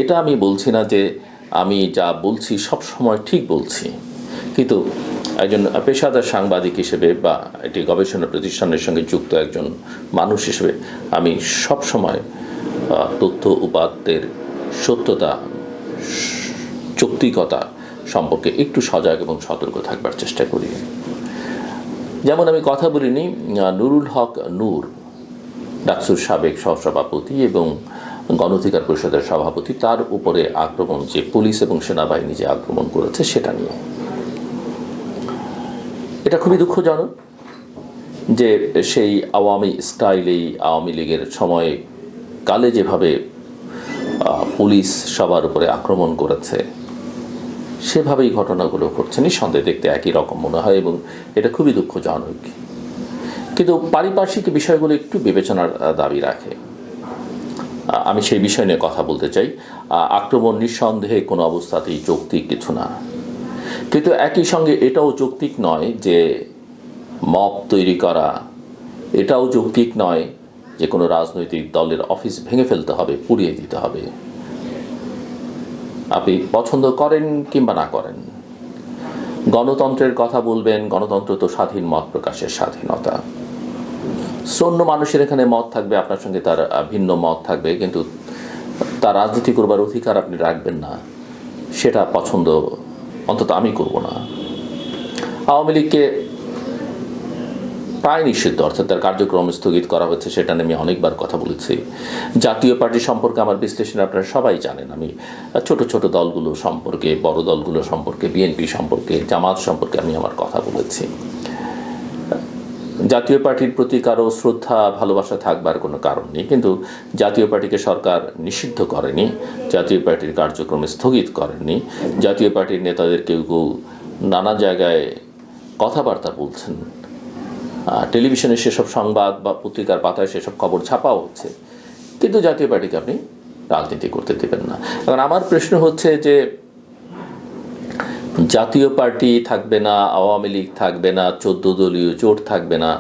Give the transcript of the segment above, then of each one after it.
এটা আমি বলছি না যে আমি যা বলছি সব সময় ঠিক বলছি, কিন্তু একজন পেশাদার সাংবাদিক হিসেবে বা একটি গবেষণা প্রতিষ্ঠানের সঙ্গে যুক্ত একজন মানুষ হিসেবে আমি সব সময় তথ্য উপাত্তের সত্যতা, যৌক্তিকতা সম্পর্কে একটু সজাগ এবং সতর্ক থাকবার চেষ্টা করি। যেমন আমি কথা বলিনি নুরুল হক নূর, ডাকসুর সাবেক সহসভাপতি এবং গণ অধিকার পরিষদের সভাপতি, তার উপরে আক্রমণ, যে পুলিশ এবং সেনাবাহিনী যে আক্রমণ করেছে সেটা নিয়ে। এটা খুবই দুঃখজনক যে সেই আওয়ামী স্টাইলেই আওয়ামী লীগের সময়ে কালে যেভাবে পুলিশ সবার উপরে আক্রমণ করেছে সেভাবেই ঘটনাগুলো ঘটছে। নিঃসন্দেহে দেখতে একই রকম মনে হয় এবং এটা খুবই দুঃখজনক, কিন্তু পারিপার্শ্বিক বিষয়গুলো একটু বিবেচনার দাবি রাখে। আমি সেই বিষয় নিয়ে কথা বলতে চাই। আক্রমণ নিঃসন্দেহে কোনো অবস্থাতেই যৌক্তিক কিছু না, কিন্তু একই সঙ্গে এটাও যৌক্তিক নয় যে মব তৈরি করা, এটাও যৌক্তিক নয় যে কোনো রাজনৈতিক দলের অফিস ভেঙে ফেলতে হবে, পুড়িয়ে দিতে হবে। আপনি পছন্দ করেন কিংবা না করেন, গণতন্ত্রের কথা বলবেন, গণতন্ত্র তো স্বাধীন মত প্রকাশের স্বাধীনতা। অন্য মানুষের এখানে মত থাকবে, আপনার সঙ্গে তার ভিন্ন মত থাকবে, কিন্তু তার রাজনীতি করবার অধিকার আপনি রাখবেন না, সেটা পছন্দ অন্তত আমি করব না। আওয়ামী লীগকে প্রায় নিষিদ্ধ, অর্থাৎ তার কার্যক্রম স্থগিত করা হচ্ছে, সেটা নিয়ে আমি অনেকবার কথা বলেছি। জাতীয় পার্টি সম্পর্কে আমার বিশ্লেষণ আপনারা সবাই জানেন। আমি ছোট ছোট দলগুলো সম্পর্কে, বড় দলগুলো সম্পর্কে, বিএনপি সম্পর্কে, জামাত সম্পর্কে আমি আমার কথা বলেছি। জাতীয় পার্টির প্রতি কারো শ্রদ্ধা ভালোবাসা থাকবার কোনো কারণ নেই, কিন্তু জাতীয় পার্টিকে সরকার নিষিদ্ধ করেনি, জাতীয় পার্টির কার্যক্রম স্থগিত করেনি। জাতীয় পার্টির নেতাদের কেউ কেউ নানা জায়গায় কথাবার্তা বলছেন, টেলিভিশনে সেসব সংবাদ বা পত্রিকার পাতায় সেসব খবর ছাপাও হচ্ছে, কিন্তু জাতীয় পার্টিকে আপনি রাজনীতি করতে দেবেন না। এখন আমার প্রশ্ন হচ্ছে যে জাতীয় পার্টি থাকবে না, আওয়ামী লীগ থাকবে না, 14 দলীয় জোট থাকবে না,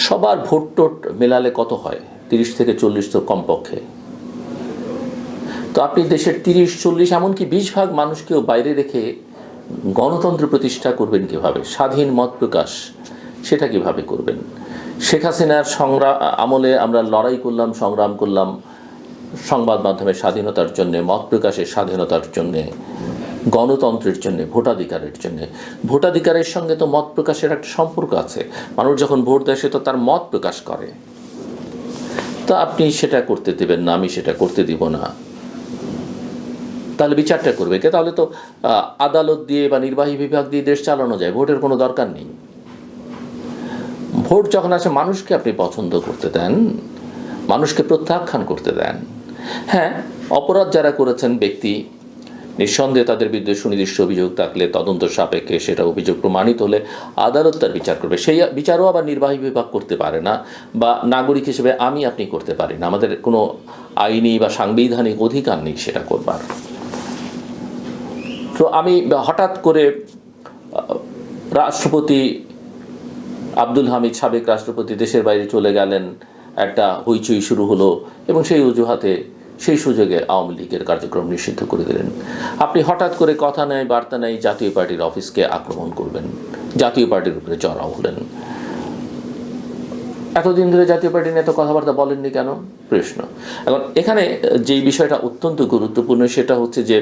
সবার ভোট টোট মেলালে কত হয়? 30 থেকে 40 তো কমপক্ষে। তো আপনি দেশের 30-40 এমনকি 20 ভাগ মানুষকেও বাইরে রেখে গণতন্ত্র প্রতিষ্ঠা করবেন কিভাবে? স্বাধীন মত প্রকাশ সেটা কিভাবে করবেন? শেখ হাসিনার আমলে আমরা লড়াই করলাম, সংগ্রাম করলাম সংবাদ মাধ্যমের স্বাধীনতার জন্যে, মত প্রকাশের স্বাধীনতার জন্যে, গণতন্ত্রের জন্য, ভোটাধিকারের জন্য। ভোটাধিকারের সঙ্গে তো মত প্রকাশের একটা সম্পর্ক আছে। মানুষ যখন ভোট দেয় সে তো তার মত প্রকাশ করে। তো আপনি সেটা করতে দেবেন না, আমি সেটা করতে দিব না, তাহলে বিচারটা করবে কে? তাহলে তো আদালত দিয়ে বা নির্বাহী বিভাগ দিয়ে দেশ চালানো যায়, ভোটের কোনো দরকার নেই। ভোট যখন আসে মানুষকে আপনি পছন্দ করতে দেন, মানুষকে প্রত্যাখ্যান করতে দেন। হ্যাঁ, অপরাধ যারা করেছেন ব্যক্তি, নিঃসন্দেহে তাদের বিরুদ্ধে সুনির্দিষ্ট অভিযোগ থাকলে তদন্ত সাপেক্ষে সেটা অভিযোগ প্রমাণিত হলে আদালত তার বিচার করবে। সেই বিচারও আবার নির্বাহী বিভাগ করতে পারে না, বা নাগরিক হিসেবে আমি আপনি করতে পারি না। আমাদের কোনো আইনি বা সাংবিধানিক অধিকার নেই সেটা করবার। তো আমি হঠাৎ করে রাষ্ট্রপতি আব্দুল হামিদ, সাবেক রাষ্ট্রপতি, দেশের বাইরে চলে গেলেন, একটা হইচই শুরু হলো এবং সেই অজুহাতে, সেই সুযোগে আওয়ামী লীগের কার্যক্রম নিষিদ্ধ করে দিলেন। আপনি হঠাৎ করে কথা নেই বার্তা নেই জাতীয় পার্টির অফিসকে আক্রমণ করবেন, জাতীয় পার্টির উপরে চড়াও হলেন। এতদিন ধরে জাতীয় পার্টি নিয়ে এত কথাবার্তা বলেননি কেন? প্রশ্ন। এখন এখানে যেই বিষয়টা অত্যন্ত গুরুত্বপূর্ণ সেটা হচ্ছে যে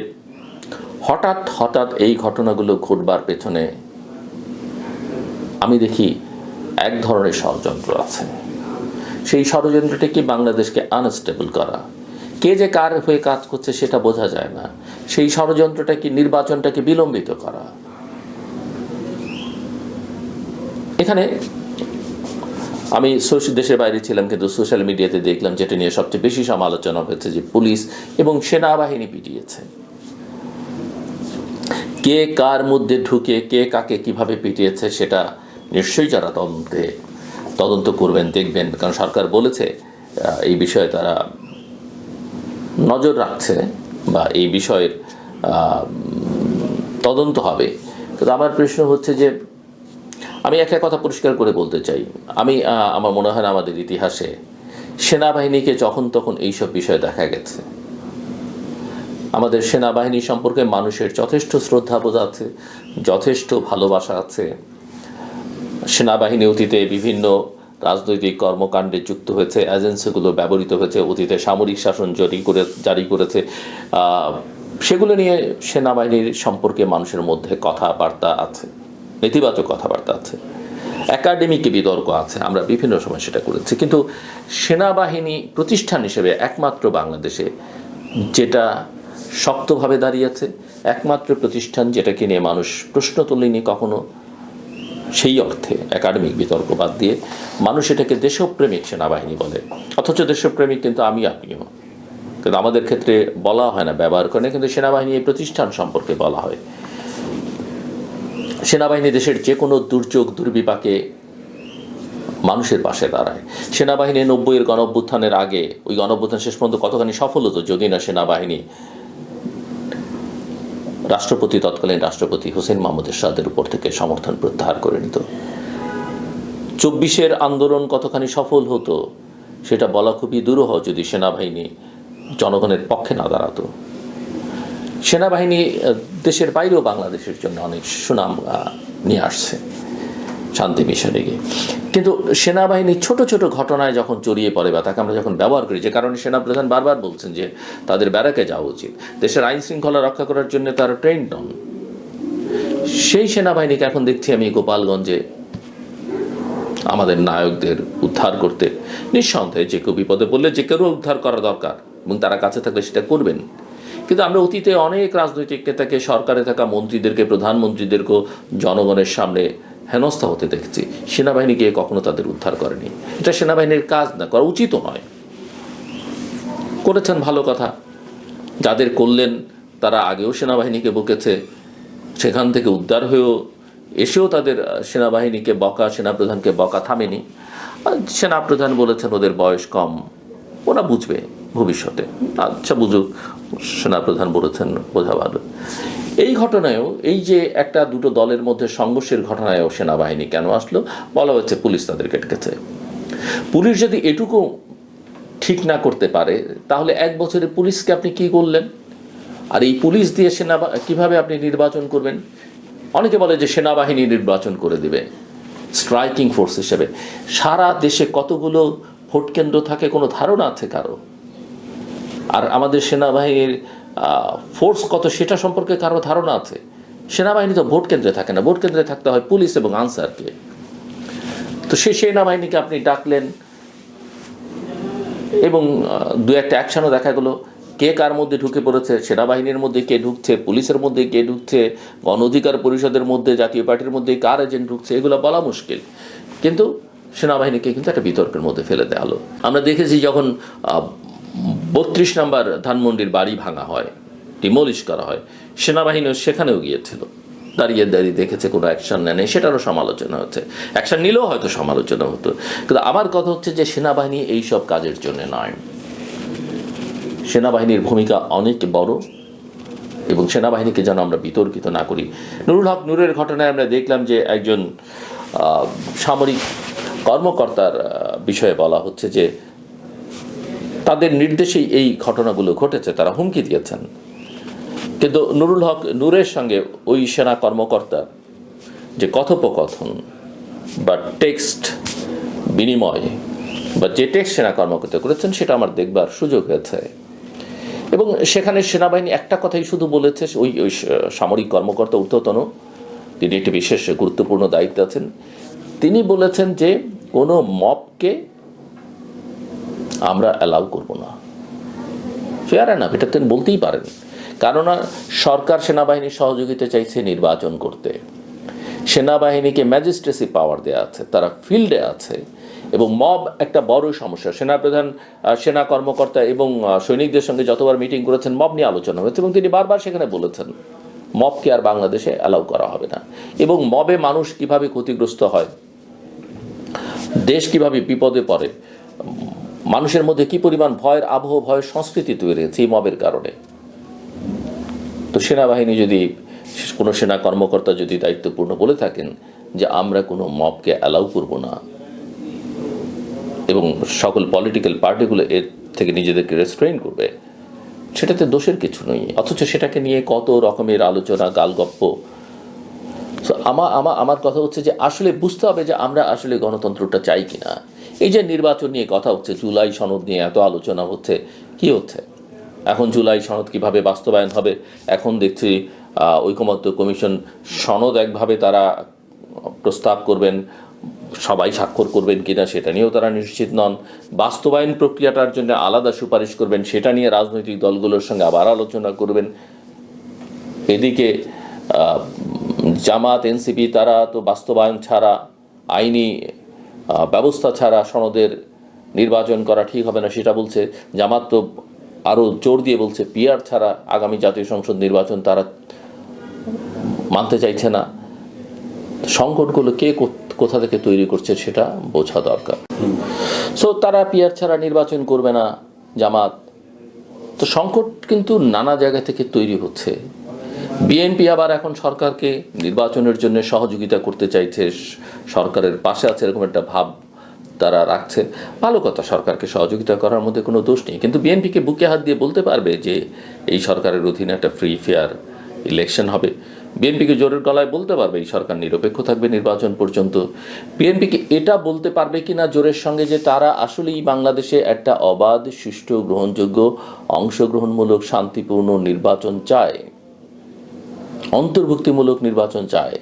হঠাৎ হঠাৎ এই ঘটনাগুলো ঘটবার পেছনে আমি দেখি এক ধরনের ষড়যন্ত্র আছে। সেই ষড়যন্ত্রটা কি বাংলাদেশকে আনস্টেবল করা, কে যে কার হয়ে কাজ করছে সেটা বোঝা যায় না। সেই ষড়যন্ত্রটা কি নির্বাচনটাকে বিলম্বিত করা। এখানে আমি দেশের বাইরে ছিলাম, কিন্তু সোশ্যাল মিডিয়াতে দেখলাম যেটা নিয়ে সবচেয়ে বেশি সমালোচনা হয়েছে যে পুলিশ এবং সেনাবাহিনী পিটিয়েছে। কে কার মধ্যে ঢুকে কে কাকে কিভাবে পিটিয়েছে সেটা নিশ্চয়ই যারা তদন্ত করবেন, দেখবেন, কারণ সরকার বলেছে এই বিষয়ে তারা নজর রাখছে বা এই বিষয়ের তদন্ত হবে। কিন্তু আমার প্রশ্ন হচ্ছে যে আমি একটা কথা পরিষ্কার করে বলতে চাই, আমার মনে হয় না আমাদের ইতিহাসে সেনাবাহিনীকে যখন তখন এইসব বিষয়ে দেখা গেছে। আমাদের সেনাবাহিনী সম্পর্কে মানুষের যথেষ্ট শ্রদ্ধাবোধ আছে, যথেষ্ট ভালোবাসা আছে। সেনাবাহিনী অতীতে বিভিন্ন রাজনৈতিক কর্মকাণ্ডে যুক্ত হয়েছে, এজেন্সিগুলো ব্যবহৃত হয়েছে, অতীতে সামরিক শাসন জারি করেছে। সেগুলো নিয়ে সেনাবাহিনীর সম্পর্কে মানুষের মধ্যে কথাবার্তা আছে, নেতিবাচক কথাবার্তা আছে, একাডেমিক বিতর্ক আছে, আমরা বিভিন্ন সময় সেটা করেছি। কিন্তু সেনাবাহিনী প্রতিষ্ঠান হিসেবে একমাত্র বাংলাদেশে যেটা শক্তভাবে দাঁড়িয়েছে, একমাত্র প্রতিষ্ঠান যেটাকে নিয়ে মানুষ প্রশ্ন তোলেনি কখনো, সেই অর্থে একাডেমিক বিতর্ক বাদ দিয়ে মানুষ এটাকে দেশপ্রেমিক সেনাবাহিনী বলে। অথচ দেশপ্রেমিক কিন্তু আপনিও, কিন্তু আমাদের ক্ষেত্রে বলা হয় না, ব্যবহার করে না, কিন্তু সেনাবাহিনী এই প্রতিষ্ঠান সম্পর্কে বলা হয়। সেনাবাহিনী দেশের যে কোনো দুর্যোগ দুর্বিপাকে মানুষের পাশে দাঁড়ায়। সেনাবাহিনী 90-এর গণঅভ্যুত্থানের আগে, ওই গণঅভ্যুত্থান শেষ পর্যন্ত কতখানি সফল হতো যদি না সেনাবাহিনী তৎকালীন রাষ্ট্রপতি হোসেন মোহাম্মদ এরশাদের উপর থেকে সমর্থন প্রত্যাহার করে নিত। 24-এর আন্দোলন কতখানি সফল হতো সেটা বলা খুবই দুরূহ যদি সেনাবাহিনী জনগণের পক্ষে না দাঁড়াতো। সেনাবাহিনী দেশের বাইরেও বাংলাদেশের জন্য অনেক সুনাম নিয়ে আসছে শান্তি মিশনে গিয়ে। কিন্তু সেনাবাহিনী ছোট ছোট ঘটনায় যখন জড়িয়ে পড়ে বা তাকে আমরা যখন ব্যবহার করি, যে কারণে সেনাপ্রধান বারবার বলছেন যে তাদের ব্যারাকে যাওয়া উচিত, দেশের আইন শৃঙ্খলা রক্ষা করার জন্য তারা ট্রেন্ড নন, সেই সেনাবাহিনীকে এখন দেখছি আমি গোপালগঞ্জে আমাদের নায়কদের উদ্ধার করতে, নিঃসন্দেহে যে কেউ বিপদে পড়লে যে কেউ উদ্ধার করা দরকার এবং তারা কাছে থাকলে সেটা করবেন। কিন্তু আমরা অতীতে অনেক রাজনৈতিক নেতাকে, সরকারে থাকা মন্ত্রীদেরকে, প্রধানমন্ত্রীদেরকেও জনগণের সামনে হেনস্থা হতে দেখেছি। সেনাবাহিনীকে কখনো তাদের উদ্ধার করেনি। এটা সেনাবাহিনীর কাজ না, করা উচিতও নয়। করেছেন ভালো কথা, যাদের করলেন তারা আগেও সেনাবাহিনীকে বকেছে, সেখান থেকে উদ্ধার হয়েও এসেও তাদের সেনাবাহিনীকে বকা, সেনাপ্রধানকে বকা থামেনি। সেনাপ্রধান বলেছেন ওদের বয়স কম, ওরা বুঝবে ভবিষ্যতে, আচ্ছা বুঝুক, সেনাপ্রধান বলেছেন, বোঝা ভালো। এই ঘটনায়ও, এই যে একটা দুটো দলের মধ্যে সংঘর্ষের ঘটনায়ও সেনাবাহিনী কেন আসলো? বলা হচ্ছে পুলিশ তাদেরকে ডেকেছে। পুলিশ যদি এটুকু ঠিক না করতে পারে তাহলে 1 বছরে পুলিশকে আপনি কি করলেন? আর এই পুলিশ দিয়ে কিভাবে আপনি নির্বাচন করবেন? অনেকে বলে যে সেনাবাহিনী নির্বাচন করে দিবে স্ট্রাইকিং ফোর্স হিসেবে। সারা দেশে কতগুলো ভোট কেন্দ্র থাকে কোনো ধারণা আছে কারো? আর আমাদের সেনাবাহিনীর ফোর্স কত সেটা সম্পর্কে কারো ধারণা আছে? সেনাবাহিনী তো ভোট কেন্দ্রে থাকে না, ভোট কেন্দ্রে থাকতে হয় পুলিশ এবং আনসারকে। তো সেই সেনাবাহিনীকে আপনি ডাকলেন এবং 2-1টা অ্যাকশনও দেখা গেলো। কে কার মধ্যে ঢুকে পড়েছে, সেনাবাহিনীর মধ্যে কে ঢুকছে, পুলিশের মধ্যে কে ঢুকছে, গণ অধিকার পরিষদের মধ্যে, জাতীয় পার্টির মধ্যে কার এজেন্ট ঢুকছে, এগুলো বলা মুশকিল। কিন্তু সেনাবাহিনীকে কিন্তু একটা বিতর্কের মধ্যে ফেলে দেওয়া হলো। আমরা দেখেছি যখন 32 নম্বর ধানমন্ডির বাড়ি ভাঙা হয়, ডিমলিশ করা হয়, সেনাবাহিনীও সেখানেও গিয়েছিল, দাঁড়িয়ে দেখেছে, কোনো অ্যাকশন নেয়, সেটারও সমালোচনা হচ্ছে। অ্যাকশন নিলেও হয়তো সমালোচনা হতো। কিন্তু আমার কথা হচ্ছে যে সেনাবাহিনী এইসব কাজের জন্য নয়। সেনাবাহিনীর ভূমিকা অনেক বড় এবং সেনাবাহিনীকে যেন আমরা বিতর্কিত না করি। নুরুল হক নূরের ঘটনায় আমরা দেখলাম যে একজন সামরিক কর্মকর্তার বিষয়ে বলা হচ্ছে যে তাদের নির্দেশেই এই ঘটনাগুলো ঘটেছে, তারা হুমকি দিয়েছেন। কিন্তু নুরুল হক নূরের সঙ্গে ওই সেনা কর্মকর্তার যে কথোপকথন বা টেক্সট বিনিময় বা যে টেক্সট সেনা কর্মকর্তা করেছেন সেটা আমার দেখবার সুযোগ হয়েছে। এবং সেখানে সেনাবাহিনী একটা কথাই শুধু বলেছে, ওই সামরিক কর্মকর্তা ঊর্ধ্বতন, তিনি একটি বিশেষ গুরুত্বপূর্ণ দায়িত্বে আছেন, তিনি বলেছেন যে কোনো মবকে আমরা অ্যালাউ করব না। ফেয়ার এনাফ, এটা তিনি বলতেই পারেন। কারণ সরকার সেনাবাহিনীর সহযোগিতা চাইছে নির্বাচন করতে, সেনাবাহিনীকে ম্যাজিস্ট্রেসি পাওয়ার দেওয়া আছে, তারা ফিল্ডে আছে এবং মব একটা বড় সমস্যা। সেনাপ্রধান সেনা কর্মকর্তা এবং সৈনিকদের সঙ্গে যতবার মিটিং করেছেন মব নিয়ে আলোচনা হয়েছে এবং তিনি বারবার সেখানে বলেছেন মবকে আর বাংলাদেশে অ্যালাউ করা হবে না। এবং মবে মানুষ কিভাবে ক্ষতিগ্রস্ত হয়, দেশ কিভাবে বিপদে পড়ে, মানুষের মধ্যে কি পরিমাণ ভয়ের আবহ, ভয়ের সংস্কৃতি তৈরি হয়েছে এই মবের কারণে। তো সেনাবাহিনী যদি, কোনো সেনা কর্মকর্তা যদি দায়িত্বপূর্ণ বলে থাকেন যে আমরা কোনো মবকে অ্যালাউ করব না এবং সকল পলিটিক্যাল পার্টিগুলো এর থেকে নিজেদেরকে রেস্ট্রেইন করবে, সেটাতে দোষের কিছু নেই, অথচ সেটাকে নিয়ে কত রকমের আলোচনা, গালগপ্প। আমার কথা হচ্ছে যে আসলে বুঝতে হবে যে আমরা আসলে গণতন্ত্রটা চাই কিনা। এই যে নির্বাচন নিয়ে কথা হচ্ছে, জুলাই সনদ নিয়ে এত আলোচনা হচ্ছে, কি হচ্ছে এখন? জুলাই সনদ কিভাবে বাস্তবায়ন হবে? এখন দেখছি ঐকমত্য কমিশন সনদ একভাবে তারা প্রস্তাব করবেন, সবাই স্বাক্ষর করবেন কিনা সেটা নিয়েও তারা নিশ্চিত নন। বাস্তবায়ন প্রক্রিয়াটার জন্য আলাদা সুপারিশ করবেন, সেটা নিয়ে রাজনৈতিক দলগুলোর সঙ্গে আবার আলোচনা করবেন। এদিকে জামাত, এনসিপি তারা তো বাস্তবায়ন ছাড়া, আইনি ব্যবস্থা ছাড়া সনদের নির্বাচন করা ঠিক হবে না সেটা বলছে। জামাত তো আরও জোর দিয়ে বলছে পিআর ছাড়া আগামী জাতীয় সংসদ নির্বাচন তারা মানতে চাইছে না। সংকটগুলো কে কোথা থেকে তৈরি করছে সেটা বোঝা দরকার। সো তারা পিআর ছাড়া নির্বাচন করবে না জামাত। তো সংকট কিন্তু নানা জায়গা থেকে তৈরি হচ্ছে। বিএনপি আবার এখন সরকারকে নির্বাচনের জন্য সহযোগিতা করতে চাইছে, সরকারের পাশে আছে এরকম একটা ভাব তারা রাখছে। ভালো কথা, সরকারকে সহযোগিতা করার মধ্যে কোনো দোষ নেই, কিন্তু বিএনপিকে বুকে হাত দিয়ে বলতে পারবে যে এই সরকারের অধীনে একটা ফ্রি ফেয়ার ইলেকশন হবে। বিএনপিকে জোরের গলায় বলতে পারবে এই সরকার নিরপেক্ষ থাকবে নির্বাচন পর্যন্ত। বিএনপিকে এটা বলতে পারবে কিনা জোরের সঙ্গে যে তারা আসলেই বাংলাদেশে একটা অবাধ, সুষ্ঠু, গ্রহণযোগ্য, অংশগ্রহণমূলক, শান্তিপূর্ণ নির্বাচন চায়, অন্তর্ভুক্তিমূলক নির্বাচন চায়।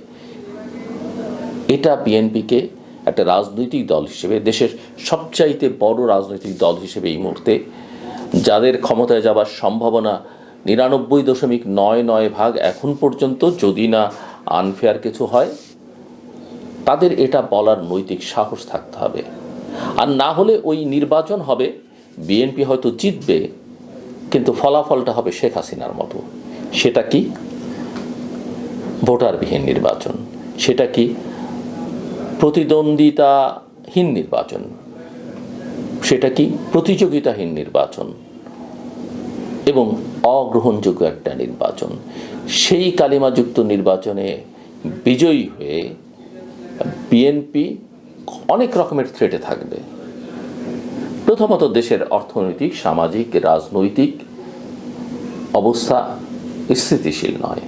এটা বিএনপিকে একটা রাজনৈতিক দল হিসেবে, দেশের সবচাইতে বড় রাজনৈতিক দল হিসেবে এই মুহূর্তে, যাদের ক্ষমতায় যাবার সম্ভাবনা 99.99% এখন পর্যন্ত, যদি না আনফেয়ার কিছু হয়, তাদের এটা বলার নৈতিক সাহস থাকতে হবে। আর না হলে ওই নির্বাচন হবে, বিএনপি হয়তো জিতবে, কিন্তু ফলাফলটা হবে শেখ হাসিনার মতো। সেটা কি? ভোটারবিহীন নির্বাচন। সেটা কি? প্রতিদ্বন্দ্বিতাহীন নির্বাচন। সেটা কি? প্রতিযোগিতাহীন নির্বাচন এবং অগ্রহণযোগ্য একটা নির্বাচন। সেই কালিমাযুক্ত নির্বাচনে বিজয়ী হয়ে বিএনপি অনেক রকমের থ্রেটে থাকবে। প্রথমত, দেশের অর্থনৈতিক, সামাজিক, রাজনৈতিক অবস্থা স্থিতিশীল নয়।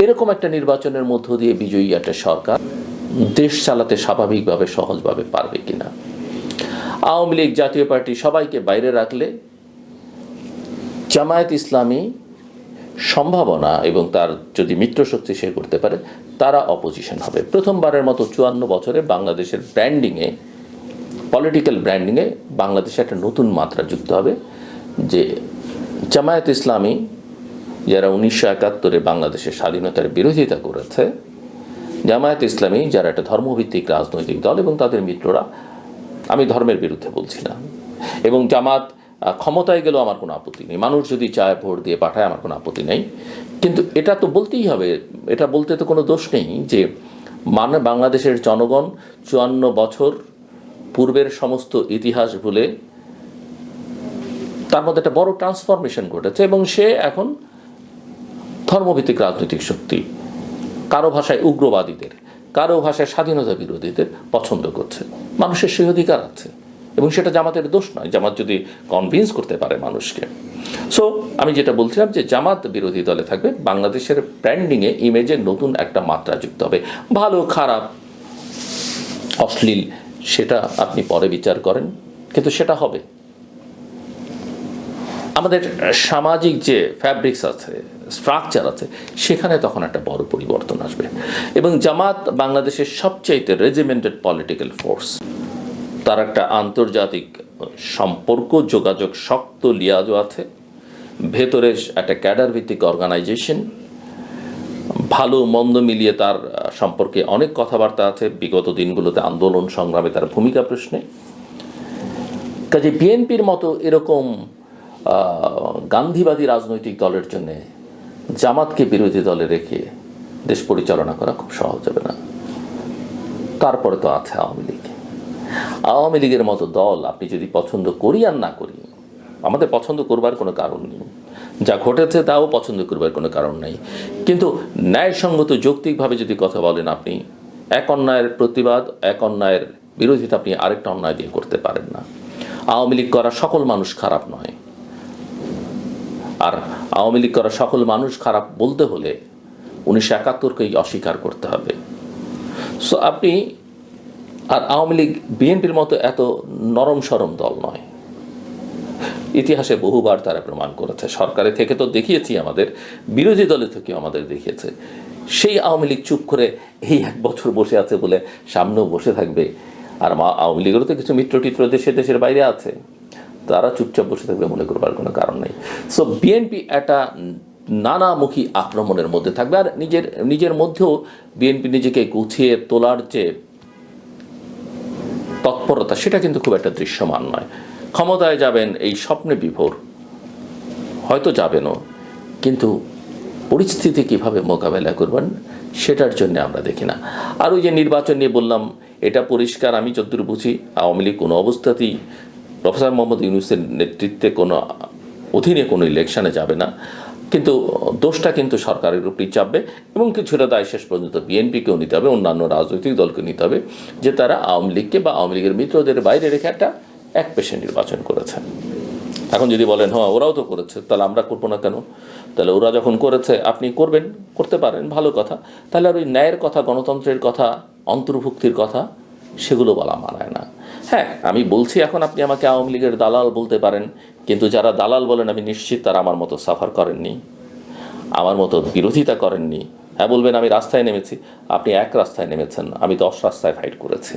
এরকম একটা নির্বাচনের মধ্য দিয়ে বিজয়ী একটা সরকার দেশ চালাতে স্বাভাবিকভাবে, সহজভাবে পারবে কিনা। আওয়ামী লীগ, জাতীয় পার্টি সবাইকে বাইরে রাখলে জামায়াত ইসলামী সম্ভাবনা এবং তার যদি মিত্রশক্তি সে করতে পারে, তারা অপোজিশন হবে। প্রথমবারের মতো 54 বছরে বাংলাদেশের ব্র্যান্ডিংয়ে, পলিটিক্যাল ব্র্যান্ডিংয়ে বাংলাদেশে একটা নতুন মাত্রা যুক্ত হবে যে জামায়াত ইসলামী, যারা 1971 বাংলাদেশের স্বাধীনতার বিরোধিতা করেছে, জামায়াত ইসলামী যারা একটা ধর্মভিত্তিক রাজনৈতিক দল এবং তাদের মিত্ররা, আমি ধর্মের বিরুদ্ধে বলছি না, এবং জামাত ক্ষমতায় গেলেও আমার কোনো আপত্তি নেই, মানুষ যদি চায় ভোট দিয়ে পাঠায় আমার কোনো আপত্তি নেই, কিন্তু এটা তো বলতেই হবে, এটা বলতে তো কোনো দোষ নেই যে বাংলাদেশের জনগণ 54 বছর পূর্বের সমস্ত ইতিহাস ভুলে তার মধ্যে একটা বড় ট্রান্সফরমেশন ঘটেছে এবং সে এখন ধর্মভিত্তিক রাজনৈতিক শক্তি, কারো ভাষায় উগ্রবাদীদের, কারো ভাষায় স্বাধীনতা বিরোধীদের পছন্দ করছে। মানুষের সেই অধিকার আছে এবং সেটা জামাতের দোষ নয়, জামাত যদি কনভিন্স করতে পারে মানুষকে। সো আমি যেটা বলছিলাম যে জামাত বিরোধী দলে থাকবে, বাংলাদেশের ব্র্যান্ডিংয়ে, ইমেজে নতুন একটা মাত্রা যুক্ত হবে। ভালো, খারাপ, অশ্লীল সেটা আপনি পরে বিচার করেন, কিন্তু সেটা হবে। আমাদের সামাজিক যে ফ্যাব্রিক্স আছে, স্ট্রাকচার আছে, সেখানে তখন একটা বড় পরিবর্তন আসবে। এবং জামাত বাংলাদেশের সবচাইতে রেজিমেন্টেড পলিটিক্যাল ফোর্স, তার একটা আন্তর্জাতিক সম্পর্ক, যোগাযোগ শক্ত লিয়াজও আছে, ভেতরে একটা ক্যাডার ভিত্তিক অর্গানাইজেশন, ভালো মন্দ মিলিয়ে তার সম্পর্কে অনেক কথাবার্তা আছে, বিগত দিনগুলোতে আন্দোলন সংগ্রামে তার ভূমিকা প্রশ্নে। কাজে বিএনপির মতো এরকম গান্ধীবাদী রাজনৈতিক দলের জন্য জামাতকে বিরোধী দলে রেখে দেশ পরিচালনা করা খুব সহজ হবে না। তারপরে তো আছে আওয়ামী লীগ। আওয়ামী লীগের মতো দল আপনি যদি পছন্দ করি আর না করি, আমাদের পছন্দ করবার কোনো কারণ নেই, যা ঘটেছে তাও পছন্দ করবার কোনো কারণ নেই, কিন্তু ন্যায়সঙ্গত যৌক্তিকভাবে যদি কথা বলেন, আপনি এক অন্যায়ের প্রতিবাদ, এক অন্যায়ের বিরোধিতা আপনি আরেকটা অন্যায় দিয়ে করতে পারেন না। আওয়ামী লীগ করা সকল মানুষ খারাপ নয়, আর আওয়ামী লীগ করা সকল মানুষ খারাপ বলতে হলে 1971-কেই অস্বীকার করতে হবে। সো আপনি, আর আওয়ামী লীগ বিএনপির মতো এত নরম সরম দল নয়, ইতিহাসে বহুবার তারা প্রমাণ করেছে। সরকারে থেকে তো দেখিয়েছি, আমাদের বিরোধী দলে থেকেও আমাদের দেখিয়েছে। সেই আওয়ামী লীগ চুপ করে এই 1 বছর বসে আছে বলে সামনেও বসে থাকবে। আর আওয়ামী লীগেরও তো কিছু মিত্রটিত্র দেশের বাইরে আছে, তারা চুপচাপ বসে থাকবে মনে করবার কোনো কারণ নেই। সো বিএনপি একটা নানামুখী আক্রমণের মধ্যে থাকবে। আর নিজের মধ্যেও বিএনপি নিজেকে গুছিয়ে তোলার যে তৎপরতা, সেটা কিন্তু খুব একটা দৃশ্যমান নয়। ক্ষমতায় যাবেন এই স্বপ্নে বিভোর, হয়তো যাবেনও, কিন্তু পরিস্থিতি কিভাবে মোকাবেলা করবেন সেটার জন্য আমরা দেখি না। আর ওই যে নির্বাচন নিয়ে বললাম, এটা পরিষ্কার, আমি যতদূর বুঝি আওয়ামী লীগ কোনো অবস্থাতেই প্রফেসর মোহাম্মদ ইউনূসের নেতৃত্বে কোনো অধীনে কোনো ইলেকশনে যাবে না। কিন্তু দোষটা কিন্তু সরকারের উপরেই চাপবে, এবং কিছুটা দায় শেষ পর্যন্ত বিএনপিকেও নিতে হবে, অন্যান্য রাজনৈতিক দলকে নিতে হবে, যে তারা আওয়ামী লীগকে বা আওয়ামী লীগের মিত্রদের বাইরে রেখে একটা একপেশে নির্বাচন করেছে। এখন যদি বলেন হ্যাঁ ওরাও তো করেছে, তাহলে আমরা করবো না কেন? তাহলে ওরা যখন করেছে আপনি করবেন, করতে পারেন, ভালো কথা। তাহলে আর ওই ন্যায়ের কথা, গণতন্ত্রের কথা, অন্তর্ভুক্তির কথা, সেগুলো বলা মানায় না। হ্যাঁ, আমি বলছি এখন আপনি আমাকে আওয়ামী লীগের দালাল বলতে পারেন, কিন্তু যারা দালাল বলেন আমি নিশ্চিত তারা আমার মতো সাফার করেননি, আমার মতো বিরোধিতা করেননি। হ্যাঁ বলবেন আমি রাস্তায় নেমেছি, আপনি এক রাস্তায় নেমেছেন, আমি 10 রাস্তায় ফাইট করেছি।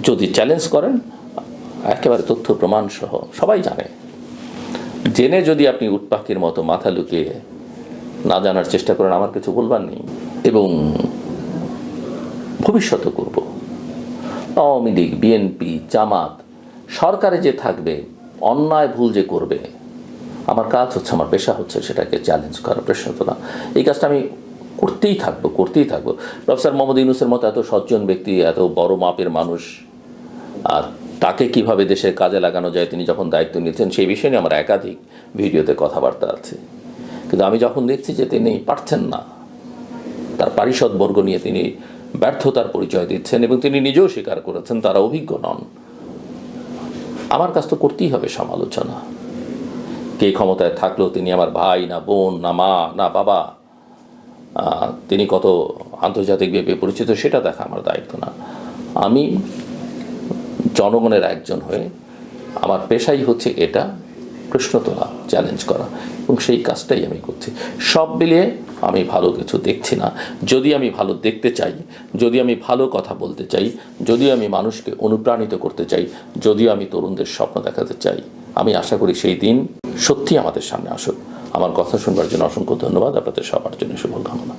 যদি চ্যালেঞ্জ করেন একেবারে তথ্য প্রমাণ সহ, সবাই জানে, জেনে যদি আপনি উটপাখির মতো মাথা লুকিয়ে না জানার চেষ্টা করেন, আমার কিছু বলবার নেই। এবং ভবিষ্যতে করব, আওয়ামী লীগ, বিএনপি, জামাত সরকারে যে থাকবে, অন্যায় ভুল যে করবে, আমার কাজ হচ্ছে, আমার পেশা হচ্ছে সেটাকে চ্যালেঞ্জ করা, প্রশ্ন তোলা। এই কাজটা আমি করতেই থাকবো। প্রফেসর মোহাম্মদ ইউনূসের মতো এত সজ্জন ব্যক্তি, এত বড় মাপের মানুষ, আর তাকে কিভাবে দেশের কাজে লাগানো যায় তিনি যখন দায়িত্ব নিয়েছেন, সেই বিষয়ে নিয়ে আমার একাধিক ভিডিওতে কথাবার্তা আছে। কিন্তু আমি যখন দেখছি যে তিনি পারছেন না, তার পারিষদবর্গ নিয়ে তিনি ব্যর্থতার পরিচয় দিচ্ছেন, এবং তিনি নিজেও স্বীকার করেছেন তারা অভিজ্ঞ নন, আমার কাজ তো করতেই হবে সমালোচনা। কে ক্ষমতায় থাকলেও তিনি আমার ভাই না, বোন না, মা না, বাবা, তিনি কত আন্তর্জাতিকভাবে পরিচিত সেটা দেখা আমার দায়িত্ব না। আমি জনগণের একজন হয়ে আমার পেশাই হচ্ছে এটা, প্রশ্ন তোলা, চ্যালেঞ্জ করা, এবং সেই কাজটাই আমি করছি। সব মিলিয়ে আমি ভালো কিছু দেখছি না। যদি আমি ভালো দেখতে চাই, যদি আমি ভালো কথা বলতে চাই, যদি আমি মানুষকে অনুপ্রাণিত করতে চাই, যদিও আমি তরুণদের স্বপ্ন দেখাতে চাই, আমি আশা করি সেই দিন সত্যি আমাদের সামনে আসুক। আমার কথা শুনবার জন্য অসংখ্য ধন্যবাদ। আপনাদের সবার জন্য শুভকামনা।